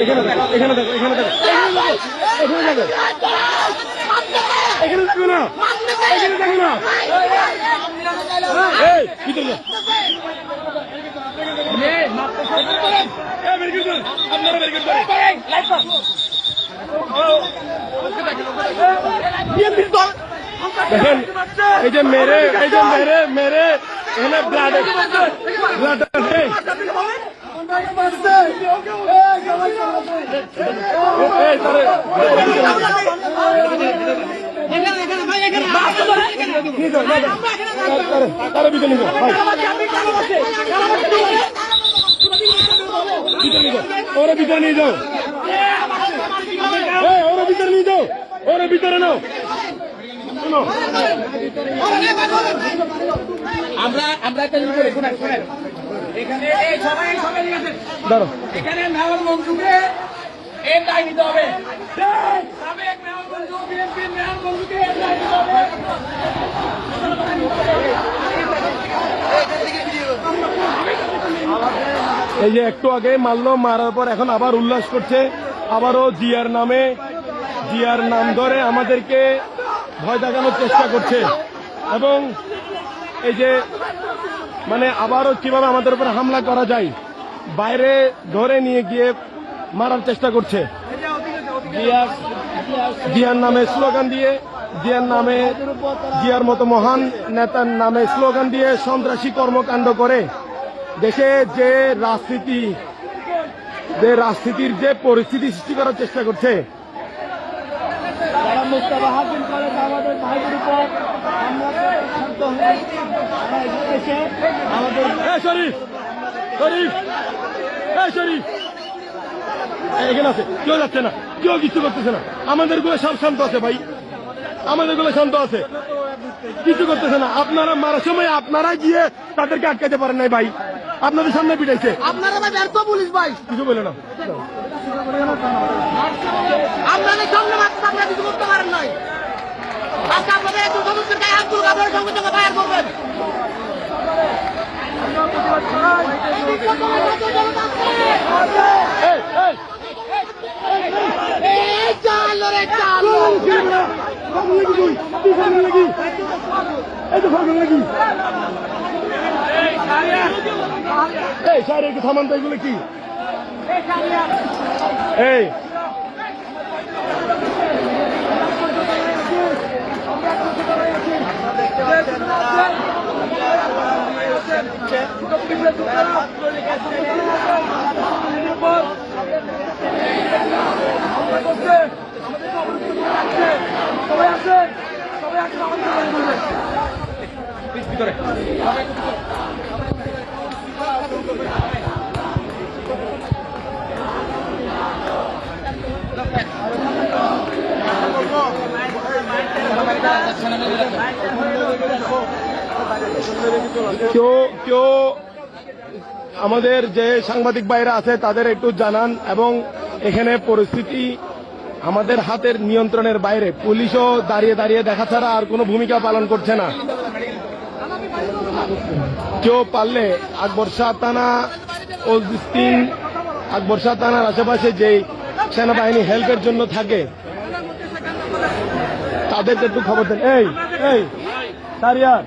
এখানে দেখো, এখানে দেখো, এখানে দেখো, এখানে দেখো, এখানে দেখো না, এখানে দেখো না। এই ভিতরে যাও। আপনারা বের করুন। দেখেন এই যে মেরে এখানে ব্লাড আছে। ওরা ভিতরে নিয়ে যাও, ওরা ভিতরে নিয়ে যাও, ওরা ভিতরে নাও। আমরা একটা জিনিস করি, শুনেন এখানে সবাই ধরো এখানে মেয়র মঞ্জুকে এর দায় নিতে হবে। সাবেক মেয়র মঞ্জু, বিএনপির মেয়র মঞ্জুকে এর দায় নিতে হবে। এই যে একটু আগে মারলো, মারার পর এখন আবার উল্লাস করছে, আবারও জিয়ার নাম ধরে আমাদেরকে ভয় দেখানোর চেষ্টা করছে এবং এই যে মানে আবারও কিভাবে আমাদের উপর হামলা করা যায় বাইরে ধরে নিয়ে গিয়ে মারার চেষ্টা করছে। জিয়ার নামে স্লোগান দিয়ে, জিয়ার মতো মহান নেতার নামে স্লোগান দিয়ে সন্ত্রাসী কর্মকাণ্ড করে দেশে যে রাজনীতির যে পরিস্থিতি সৃষ্টি করার চেষ্টা করছে। মুস্তাফা হাকিম করে আমাদের ভাইদের উপর এখানে আছে, কেউ যাচ্ছে না, কেউ কিছু করতেছে না, আমাদের গুলো সব শান্ত আছে ভাই, আমাদের গুলো শান্ত আছে, কিছু করতেছে না। আপনারা মারার সময় আপনারা গিয়ে তাদেরকে আটকাতে পারেন নাই ভাই, আপনাদের সামনে পিটাইছে, আপনারা ভাই ব্যর্থ পুলিশ ভাই, কিছু বলে না। আপনাদের সামনে আপনারা কিছু করতে পারেন নাই। আজকে আপনাদের একটু সমস্যার গায়ে হাত তুলুন, আপনারা সঙ্গে সঙ্গে ফায়ার করবেন। চালো রে চালো, এই স্যার একটু থামান তো, এগুলো কি? এই কেউ আমাদের যে সাংবাদিক ভাইরা আছে তাদের একটু জানান, এবং এখানে পরিস্থিতি আমাদের হাতের নিয়ন্ত্রণের বাইরে, পুলিশও দাঁড়িয়ে দাঁড়িয়ে দেখা ছাড়া আর কোনো ভূমিকা পালন করছে না। কেউ পারলে আকবর শাহ থানা, আকবর শাহ থানার আশেপাশে যে সেনাবাহিনী হেল্পের জন্য থাকে তাদেরকে একটু খবর দেন। এই সারিয়ার